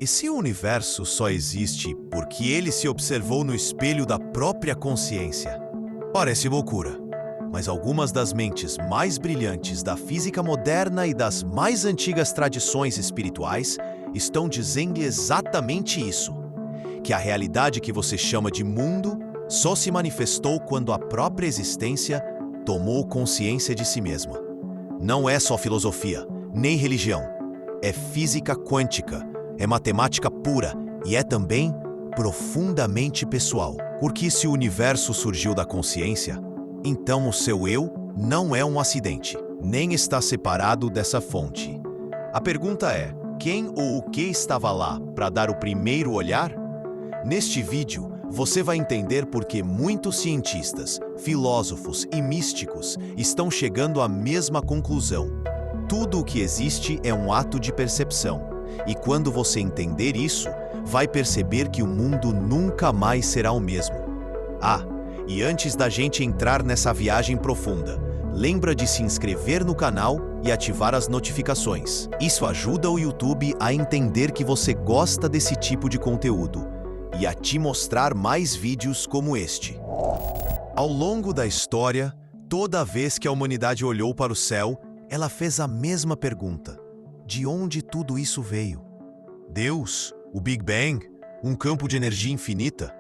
E se o universo só existe porque ele se observou no espelho da própria consciência? Parece loucura, mas algumas das mentes mais brilhantes da física moderna e das mais antigas tradições espirituais estão dizendo exatamente isso: que a realidade que você chama de mundo só se manifestou quando a própria existência tomou consciência de si mesma. Não é só filosofia, nem religião. É física quântica, é matemática pura e é também profundamente pessoal. Porque se o universo surgiu da consciência, então o seu eu não é um acidente, nem está separado dessa fonte. A pergunta é: quem ou o que estava lá para dar o primeiro olhar? Neste vídeo, você vai entender por que muitos cientistas, filósofos e místicos estão chegando à mesma conclusão. Tudo o que existe é um ato de percepção. E quando você entender isso, vai perceber que o mundo nunca mais será o mesmo. Ah, e antes da gente entrar nessa viagem profunda, lembra de se inscrever no canal e ativar as notificações. Isso ajuda o YouTube a entender que você gosta desse tipo de conteúdo e a te mostrar mais vídeos como este. Ao longo da história, toda vez que a humanidade olhou para o céu, ela fez a mesma pergunta: de onde tudo isso veio? Deus? O Big Bang? Um campo de energia infinita?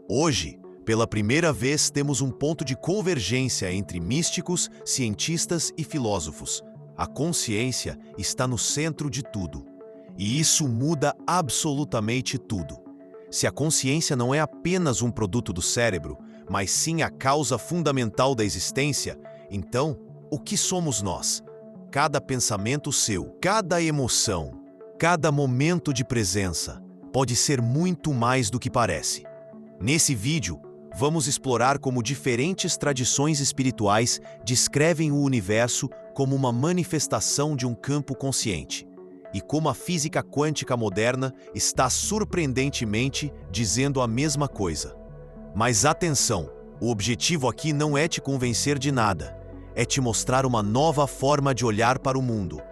Hoje, pela primeira vez, temos um ponto de convergência entre místicos, cientistas e filósofos. A consciência está no centro de tudo. E isso muda absolutamente tudo. Se a consciência não é apenas um produto do cérebro, mas sim a causa fundamental da existência, então, o que somos nós? Cada pensamento seu, cada emoção, cada momento de presença pode ser muito mais do que parece. Nesse vídeo, vamos explorar como diferentes tradições espirituais descrevem o universo como uma manifestação de um campo consciente e como a física quântica moderna está surpreendentemente dizendo a mesma coisa. Mas atenção, o objetivo aqui não é te convencer de nada. É te mostrar uma nova forma de olhar para o mundo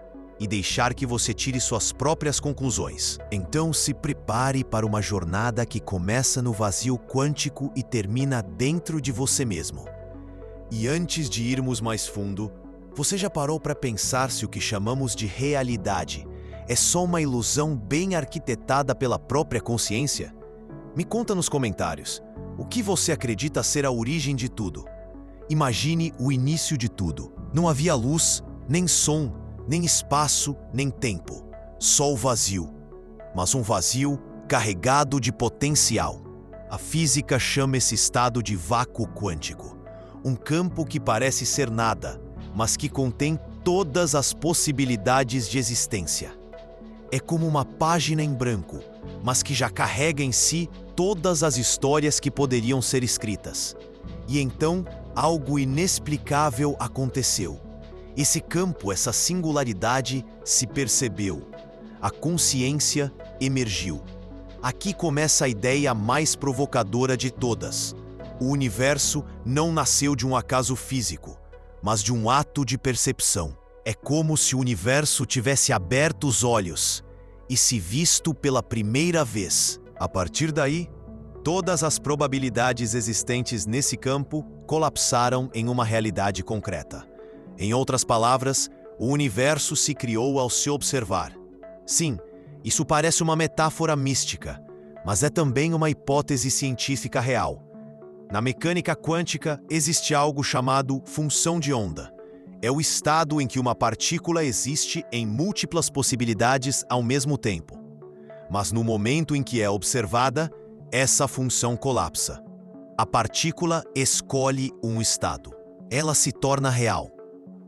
e deixar que você tire suas próprias conclusões. Então se prepare para uma jornada que começa no vazio quântico e termina dentro de você mesmo. E antes de irmos mais fundo, você já parou para pensar se o que chamamos de realidade é só uma ilusão bem arquitetada pela própria consciência? Me conta nos comentários, o que você acredita ser a origem de tudo? Imagine o início de tudo. Não havia luz, nem som, nem espaço, nem tempo. Só o vazio. Mas um vazio carregado de potencial. A física chama esse estado de vácuo quântico. Um campo que parece ser nada, mas que contém todas as possibilidades de existência. É como uma página em branco, mas que já carrega em si todas as histórias que poderiam ser escritas. E então, algo inexplicável aconteceu. Esse campo, essa singularidade, se percebeu. A consciência emergiu. Aqui começa a ideia mais provocadora de todas. O universo não nasceu de um acaso físico, mas de um ato de percepção. É como se o universo tivesse aberto os olhos e se visto pela primeira vez. A partir daí, todas as probabilidades existentes nesse campo colapsaram em uma realidade concreta. Em outras palavras, o universo se criou ao se observar. Sim, isso parece uma metáfora mística, mas é também uma hipótese científica real. Na mecânica quântica, existe algo chamado função de onda. É o estado em que uma partícula existe em múltiplas possibilidades ao mesmo tempo. Mas no momento em que é observada, essa função colapsa. A partícula escolhe um estado. Ela se torna real.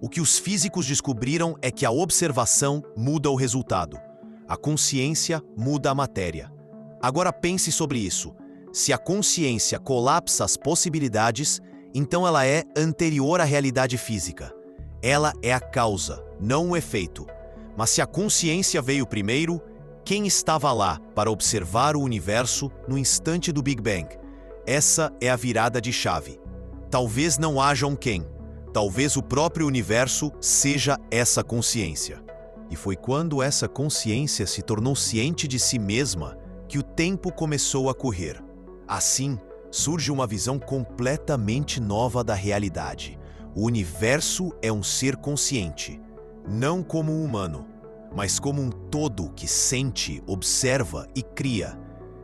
O que os físicos descobriram é que a observação muda o resultado. A consciência muda a matéria. Agora pense sobre isso. Se a consciência colapsa as possibilidades, então ela é anterior à realidade física. Ela é a causa, não o efeito. Mas se a consciência veio primeiro, quem estava lá para observar o universo no instante do Big Bang? Essa é a virada de chave. Talvez não haja um quem. Talvez o próprio universo seja essa consciência. E foi quando essa consciência se tornou ciente de si mesma que o tempo começou a correr. Assim, surge uma visão completamente nova da realidade. O universo é um ser consciente, não como um humano, mas como um todo que sente, observa e cria.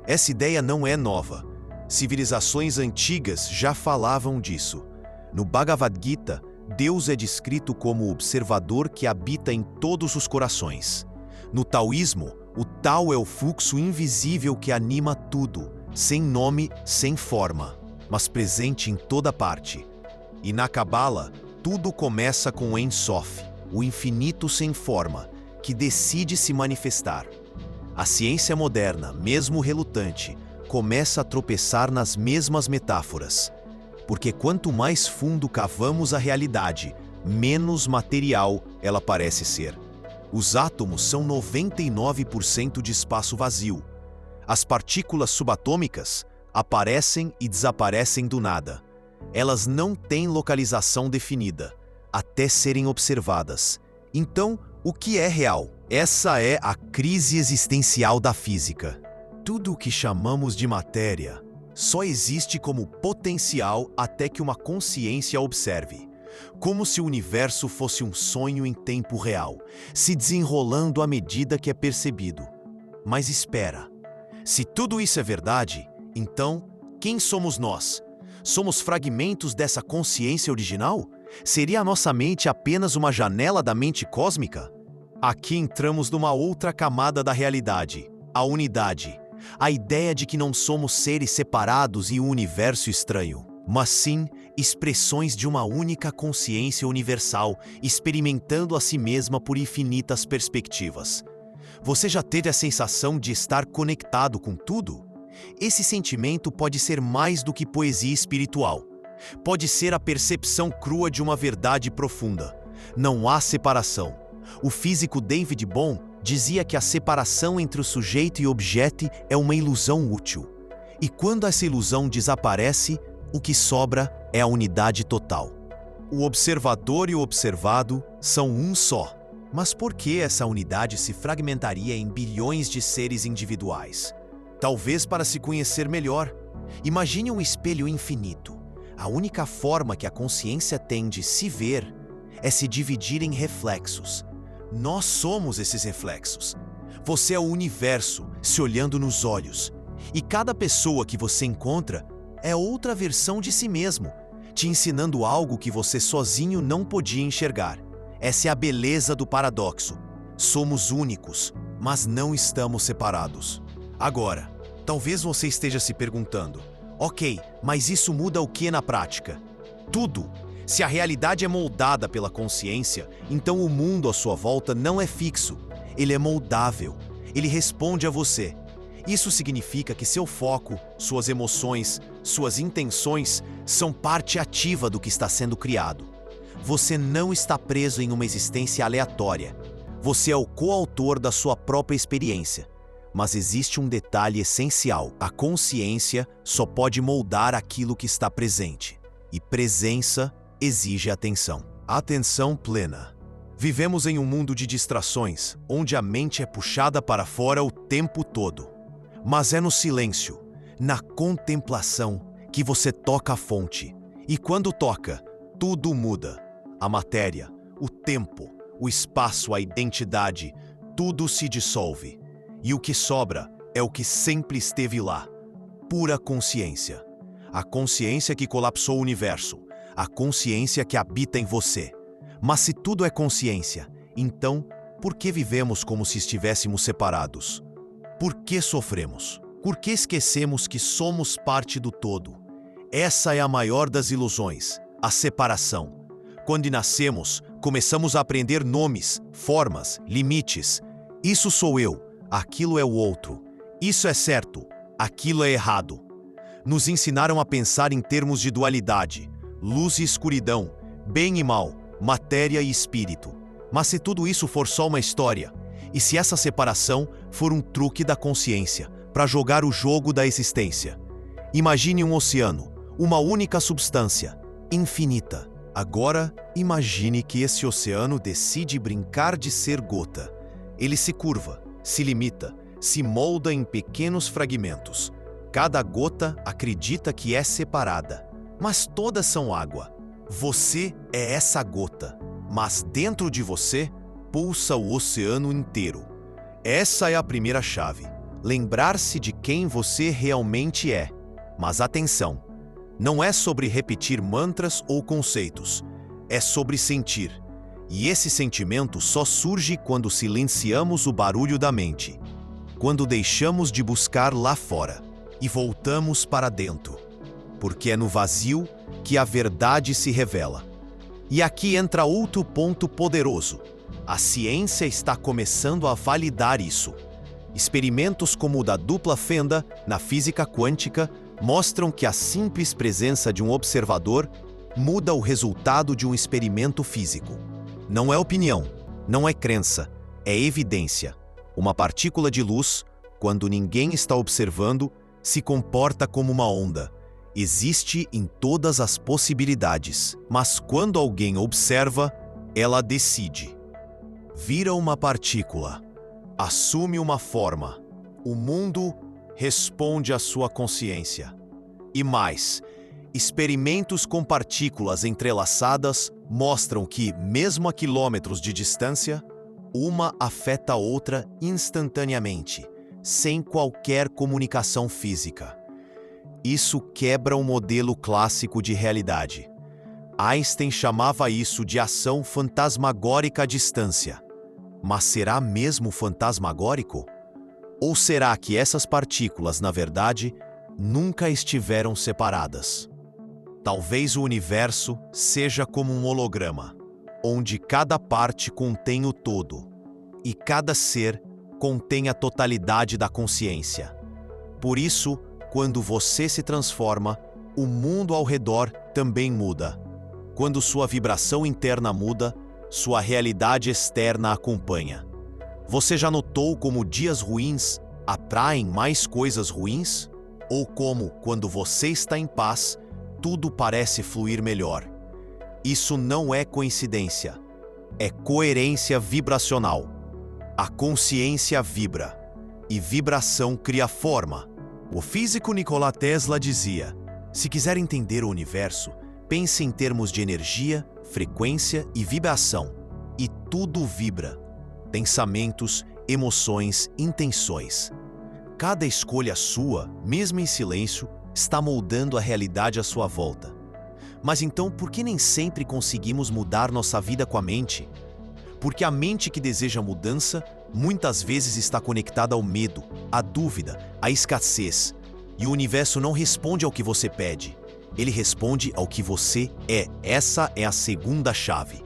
Essa ideia não é nova. Civilizações antigas já falavam disso. No Bhagavad Gita, Deus é descrito como o observador que habita em todos os corações. No taoísmo, o Tao é o fluxo invisível que anima tudo, sem nome, sem forma, mas presente em toda parte. E na Cabala, tudo começa com Ein Sof, o infinito sem forma, que decide se manifestar. A ciência moderna, mesmo relutante, começa a tropeçar nas mesmas metáforas. Porque quanto mais fundo cavamos a realidade, menos material ela parece ser. Os átomos são 99% de espaço vazio. As partículas subatômicas aparecem e desaparecem do nada. Elas não têm localização definida, até serem observadas. Então, o que é real? Essa é a crise existencial da física. Tudo o que chamamos de matéria só existe como potencial até que uma consciência observe. Como se o universo fosse um sonho em tempo real, se desenrolando à medida que é percebido. Mas espera, se tudo isso é verdade, então, quem somos nós? Somos fragmentos dessa consciência original? Seria a nossa mente apenas uma janela da mente cósmica? Aqui entramos numa outra camada da realidade, a unidade. A ideia de que não somos seres separados e um universo estranho, mas sim expressões de uma única consciência universal, experimentando a si mesma por infinitas perspectivas. Você já teve a sensação de estar conectado com tudo? Esse sentimento pode ser mais do que poesia espiritual. Pode ser a percepção crua de uma verdade profunda. Não há separação. O físico David Bohm dizia que a separação entre o sujeito e objeto é uma ilusão útil. E quando essa ilusão desaparece, o que sobra é a unidade total. O observador e o observado são um só. Mas por que essa unidade se fragmentaria em bilhões de seres individuais? Talvez para se conhecer melhor. Imagine um espelho infinito. A única forma que a consciência tem de se ver é se dividir em reflexos. Nós somos esses reflexos. Você é o universo se olhando nos olhos. E cada pessoa que você encontra é outra versão de si mesmo, te ensinando algo que você sozinho não podia enxergar. Essa é a beleza do paradoxo. Somos únicos, mas não estamos separados. Agora, talvez você esteja se perguntando: ok, mas isso muda o que na prática? Tudo! Se a realidade é moldada pela consciência, então o mundo à sua volta não é fixo. Ele é moldável. Ele responde a você. Isso significa que seu foco, suas emoções, suas intenções são parte ativa do que está sendo criado. Você não está preso em uma existência aleatória. Você é o coautor da sua própria experiência. Mas existe um detalhe essencial. A consciência só pode moldar aquilo que está presente. E presença exige atenção. Atenção plena. Vivemos em um mundo de distrações, onde a mente é puxada para fora o tempo todo. Mas é no silêncio, na contemplação, que você toca a fonte. E quando toca, tudo muda. A matéria, o tempo, o espaço, a identidade, tudo se dissolve. E o que sobra é o que sempre esteve lá. Pura consciência. A consciência que colapsou o universo. A consciência que habita em você. Mas se tudo é consciência, então, por que vivemos como se estivéssemos separados? Por que sofremos? Por que esquecemos que somos parte do todo? Essa é a maior das ilusões, a separação. Quando nascemos, começamos a aprender nomes, formas, limites. Isso sou eu, aquilo é o outro. Isso é certo, aquilo é errado. Nos ensinaram a pensar em termos de dualidade, luz e escuridão, bem e mal, matéria e espírito. Mas se tudo isso for só uma história, e se essa separação for um truque da consciência para jogar o jogo da existência? Imagine um oceano, uma única substância, infinita. Agora, imagine que esse oceano decide brincar de ser gota. Ele se curva, se limita, se molda em pequenos fragmentos. Cada gota acredita que é separada, mas todas são água. Você é essa gota, mas dentro de você pulsa o oceano inteiro. Essa é a primeira chave. Lembrar-se de quem você realmente é. Mas atenção, não é sobre repetir mantras ou conceitos. É sobre sentir. E esse sentimento só surge quando silenciamos o barulho da mente. Quando deixamos de buscar lá fora e voltamos para dentro. Porque é no vazio que a verdade se revela. E aqui entra outro ponto poderoso. A ciência está começando a validar isso. Experimentos como o da dupla fenda, na física quântica, mostram que a simples presença de um observador muda o resultado de um experimento físico. Não é opinião, não é crença, é evidência. Uma partícula de luz, quando ninguém está observando, se comporta como uma onda. Existe em todas as possibilidades, mas quando alguém observa, ela decide. Vira uma partícula, assume uma forma. O mundo responde à sua consciência. E mais, experimentos com partículas entrelaçadas mostram que, mesmo a quilômetros de distância, uma afeta a outra instantaneamente, sem qualquer comunicação física. Isso quebra o modelo clássico de realidade. Einstein chamava isso de ação fantasmagórica à distância. Mas será mesmo fantasmagórico? Ou será que essas partículas, na verdade, nunca estiveram separadas? Talvez o universo seja como um holograma, onde cada parte contém o todo, e cada ser contém a totalidade da consciência. Por isso, quando você se transforma, o mundo ao redor também muda. Quando sua vibração interna muda, sua realidade externa acompanha. Você já notou como dias ruins atraem mais coisas ruins? Ou como, quando você está em paz, tudo parece fluir melhor? Isso não é coincidência. É coerência vibracional. A consciência vibra, e vibração cria forma. O físico Nikola Tesla dizia: se quiser entender o universo, pense em termos de energia, frequência e vibração. E tudo vibra. Pensamentos, emoções, intenções. Cada escolha sua, mesmo em silêncio, está moldando a realidade à sua volta. Mas então, por que nem sempre conseguimos mudar nossa vida com a mente? Porque a mente que deseja mudança muitas vezes está conectada ao medo, à dúvida, à escassez. E o universo não responde ao que você pede. Ele responde ao que você é. Essa é a segunda chave.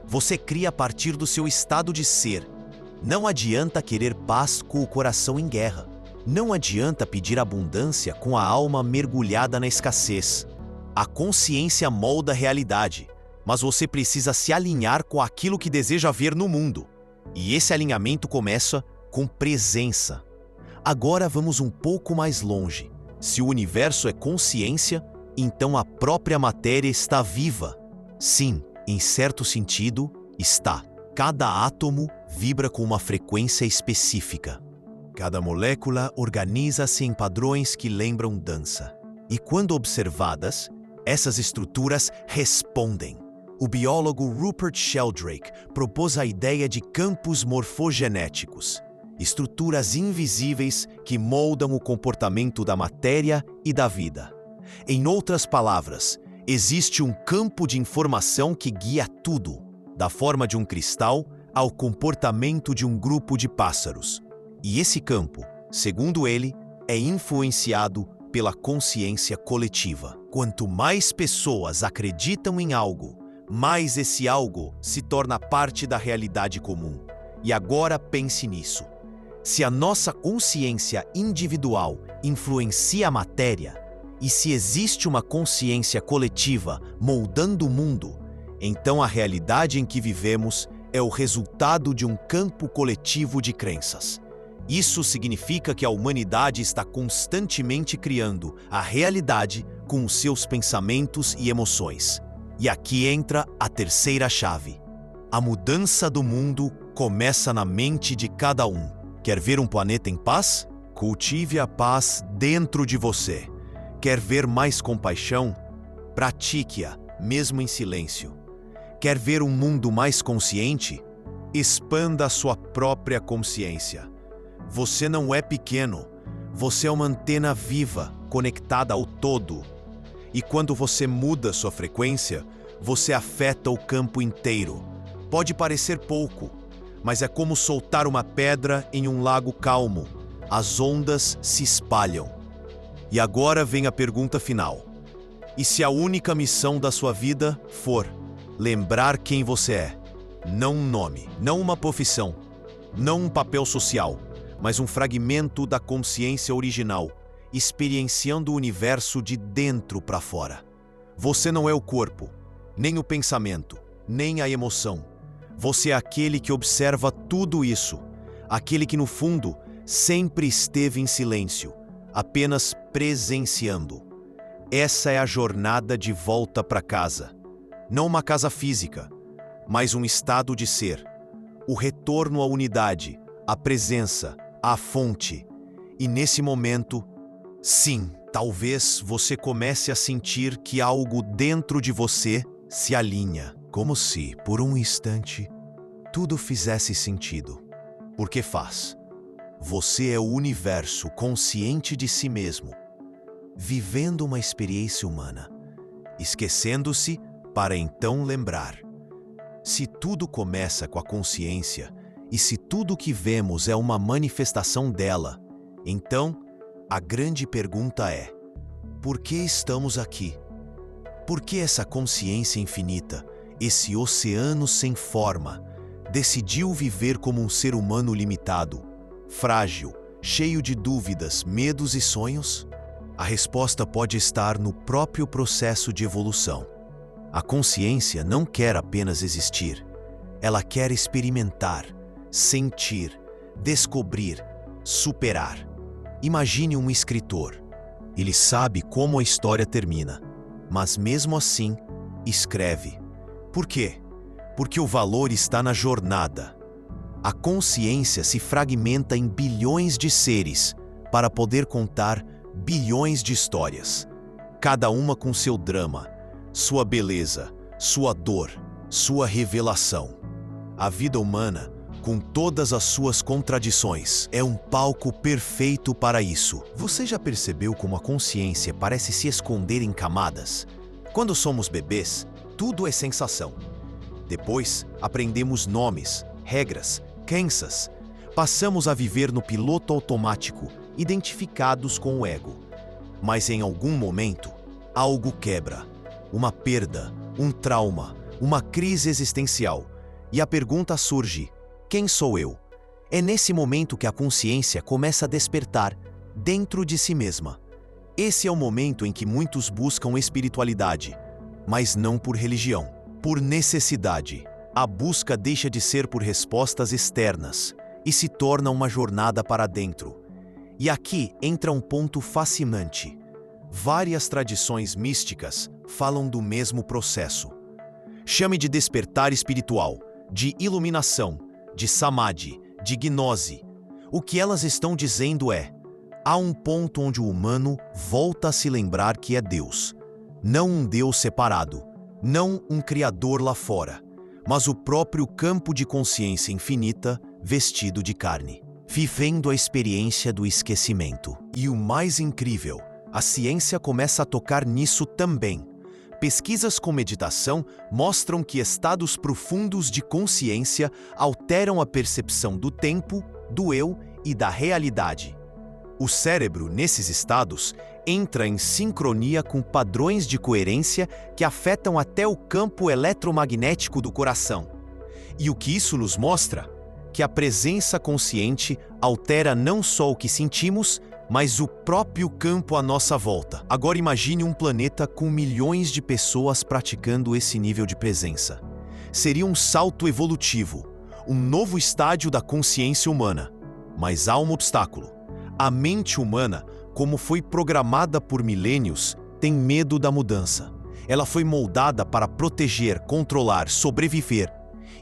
Você cria a partir do seu estado de ser. Não adianta querer paz com o coração em guerra. Não adianta pedir abundância com a alma mergulhada na escassez. A consciência molda a realidade, mas você precisa se alinhar com aquilo que deseja ver no mundo. E esse alinhamento começa com presença. Agora vamos um pouco mais longe. Se o universo é consciência, então a própria matéria está viva. Sim, em certo sentido, está. Cada átomo vibra com uma frequência específica. Cada molécula organiza-se em padrões que lembram dança. E quando observadas, essas estruturas respondem. O biólogo Rupert Sheldrake propôs a ideia de campos morfogenéticos, estruturas invisíveis que moldam o comportamento da matéria e da vida. Em outras palavras, existe um campo de informação que guia tudo, da forma de um cristal ao comportamento de um grupo de pássaros. E esse campo, segundo ele, é influenciado pela consciência coletiva. Quanto mais pessoas acreditam em algo, mais esse algo se torna parte da realidade comum. E agora pense nisso. Se a nossa consciência individual influencia a matéria, e se existe uma consciência coletiva moldando o mundo, então a realidade em que vivemos é o resultado de um campo coletivo de crenças. Isso significa que a humanidade está constantemente criando a realidade com os seus pensamentos e emoções. E aqui entra a terceira chave. A mudança do mundo começa na mente de cada um. Quer ver um planeta em paz? Cultive a paz dentro de você. Quer ver mais compaixão? Pratique-a, mesmo em silêncio. Quer ver um mundo mais consciente? Expanda a sua própria consciência. Você não é pequeno. Você é uma antena viva, conectada ao todo. E quando você muda sua frequência, você afeta o campo inteiro. Pode parecer pouco, mas é como soltar uma pedra em um lago calmo. As ondas se espalham. E agora vem a pergunta final. E se a única missão da sua vida for lembrar quem você é? Não um nome, não uma profissão, não um papel social, mas um fragmento da consciência original, experienciando o universo de dentro para fora. Você não é o corpo, nem o pensamento, nem a emoção. Você é aquele que observa tudo isso, aquele que, no fundo, sempre esteve em silêncio, apenas presenciando. Essa é a jornada de volta para casa. Não uma casa física, mas um estado de ser. O retorno à unidade, à presença, à fonte. E nesse momento, sim, talvez você comece a sentir que algo dentro de você se alinha. Como se, por um instante, tudo fizesse sentido. Porque faz. Você é o universo consciente de si mesmo, vivendo uma experiência humana, esquecendo-se para então lembrar. Se tudo começa com a consciência, e se tudo que vemos é uma manifestação dela, então a grande pergunta é: por que estamos aqui? Por que essa consciência infinita, esse oceano sem forma, decidiu viver como um ser humano limitado, frágil, cheio de dúvidas, medos e sonhos? A resposta pode estar no próprio processo de evolução. A consciência não quer apenas existir. Ela quer experimentar, sentir, descobrir, superar. Imagine um escritor. Ele sabe como a história termina, mas mesmo assim, escreve. Por quê? Porque o valor está na jornada. A consciência se fragmenta em bilhões de seres para poder contar bilhões de histórias, cada uma com seu drama, sua beleza, sua dor, sua revelação. A vida humana, com todas as suas contradições, é um palco perfeito para isso. Você já percebeu como a consciência parece se esconder em camadas? Quando somos bebês, tudo é sensação. Depois, aprendemos nomes, regras, crenças. Passamos a viver no piloto automático, identificados com o ego. Mas em algum momento, algo quebra. Uma perda, um trauma, uma crise existencial. E a pergunta surge: quem sou eu? É nesse momento que a consciência começa a despertar dentro de si mesma. Esse é o momento em que muitos buscam espiritualidade, mas não por religião, por necessidade. A busca deixa de ser por respostas externas e se torna uma jornada para dentro. E aqui entra um ponto fascinante. Várias tradições místicas falam do mesmo processo. Chame de despertar espiritual, de iluminação, de samadhi, de gnose. O que elas estão dizendo é: há um ponto onde o humano volta a se lembrar que é Deus. Não um Deus separado, não um criador lá fora, mas o próprio campo de consciência infinita vestido de carne, vivendo a experiência do esquecimento. E o mais incrível, a ciência começa a tocar nisso também. Pesquisas com meditação mostram que estados profundos de consciência alteram a percepção do tempo, do eu e da realidade. O cérebro, nesses estados, entra em sincronia com padrões de coerência que afetam até o campo eletromagnético do coração. E o que isso nos mostra? Que a presença consciente altera não só o que sentimos, mas o próprio campo à nossa volta. Agora imagine um planeta com milhões de pessoas praticando esse nível de presença. Seria um salto evolutivo, um novo estágio da consciência humana. Mas há um obstáculo. A mente humana, como foi programada por milênios, tem medo da mudança. Ela foi moldada para proteger, controlar, sobreviver.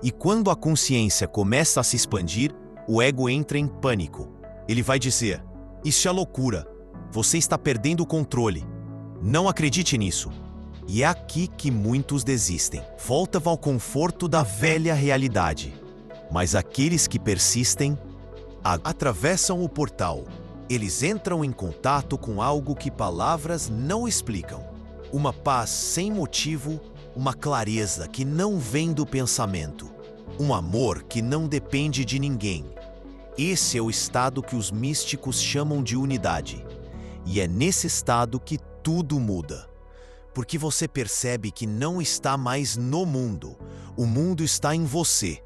E quando a consciência começa a se expandir, o ego entra em pânico. Ele vai dizer: isso é loucura. Você está perdendo o controle. Não acredite nisso. E é aqui que muitos desistem. Voltam ao conforto da velha realidade. Mas aqueles que persistem atravessam o portal. Eles entram em contato com algo que palavras não explicam. Uma paz sem motivo, uma clareza que não vem do pensamento. Um amor que não depende de ninguém. Esse é o estado que os místicos chamam de unidade. E é nesse estado que tudo muda. Porque você percebe que não está mais no mundo. O mundo está em você.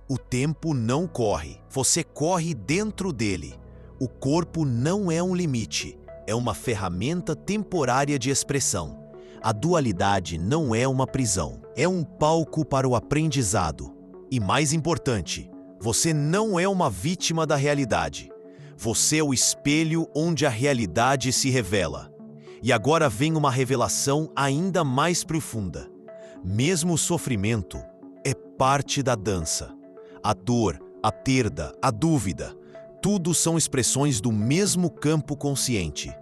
O tempo não corre. Você corre dentro dele. O corpo não é um limite. É uma ferramenta temporária de expressão. A dualidade não é uma prisão. É um palco para o aprendizado. E mais importante, você não é uma vítima da realidade. Você é o espelho onde a realidade se revela. E agora vem uma revelação ainda mais profunda. Mesmo o sofrimento é parte da dança. A dor, a perda, a dúvida, tudo são expressões do mesmo campo consciente.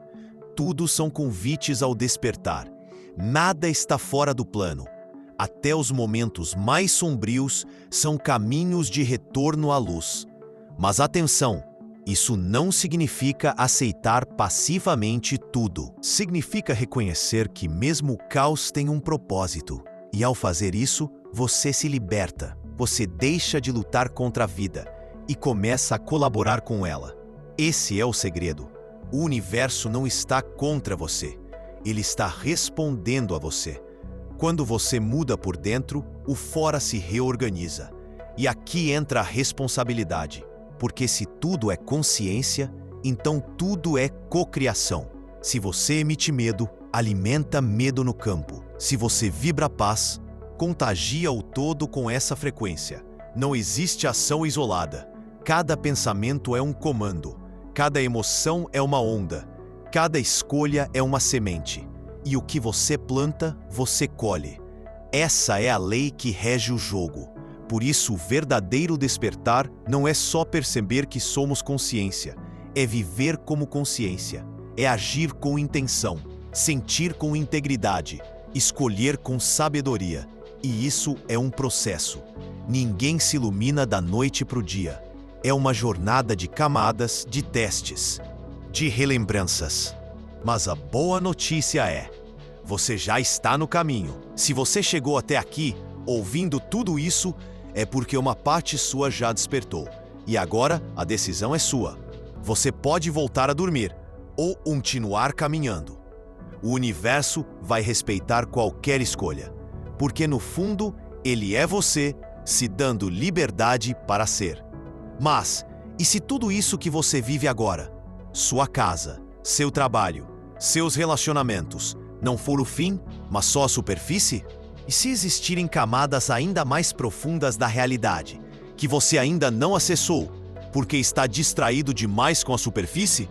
Tudo são convites ao despertar. Nada está fora do plano. Até os momentos mais sombrios são caminhos de retorno à luz. Mas atenção! Isso não significa aceitar passivamente tudo. Significa reconhecer que mesmo o caos tem um propósito. E ao fazer isso, você se liberta. Você deixa de lutar contra a vida e começa a colaborar com ela. Esse é o segredo. O universo não está contra você. Ele está respondendo a você. Quando você muda por dentro, o fora se reorganiza. E aqui entra a responsabilidade. Porque se tudo é consciência, então tudo é cocriação. Se você emite medo, alimenta medo no campo. Se você vibra paz, contagia o todo com essa frequência. Não existe ação isolada. Cada pensamento é um comando. Cada emoção é uma onda. Cada escolha é uma semente. E o que você planta, você colhe. Essa é a lei que rege o jogo. Por isso, o verdadeiro despertar não é só perceber que somos consciência, é viver como consciência, é agir com intenção, sentir com integridade, escolher com sabedoria. E isso é um processo. Ninguém se ilumina da noite para o dia. É uma jornada de camadas, de testes, de relembranças. Mas a boa notícia é: você já está no caminho. Se você chegou até aqui, ouvindo tudo isso, é porque uma parte sua já despertou. E agora a decisão é sua. Você pode voltar a dormir ou continuar caminhando. O universo vai respeitar qualquer escolha, porque no fundo ele é você se dando liberdade para ser. Mas, e se tudo isso que você vive agora, sua casa, seu trabalho, seus relacionamentos, não for o fim, mas só a superfície? E se existirem camadas ainda mais profundas da realidade, que você ainda não acessou, porque está distraído demais com a superfície?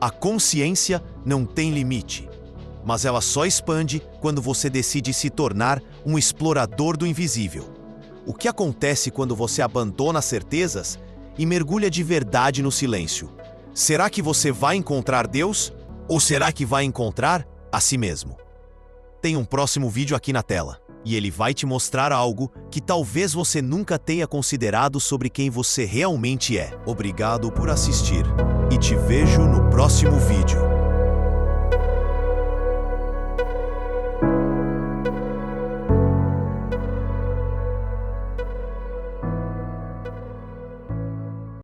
A consciência não tem limite, mas ela só expande quando você decide se tornar um explorador do invisível. O que acontece quando você abandona as certezas e mergulha de verdade no silêncio? Será que você vai encontrar Deus? Ou será que vai encontrar a si mesmo? Tem um próximo vídeo aqui na tela. E ele vai te mostrar algo que talvez você nunca tenha considerado sobre quem você realmente é. Obrigado por assistir e te vejo no próximo vídeo.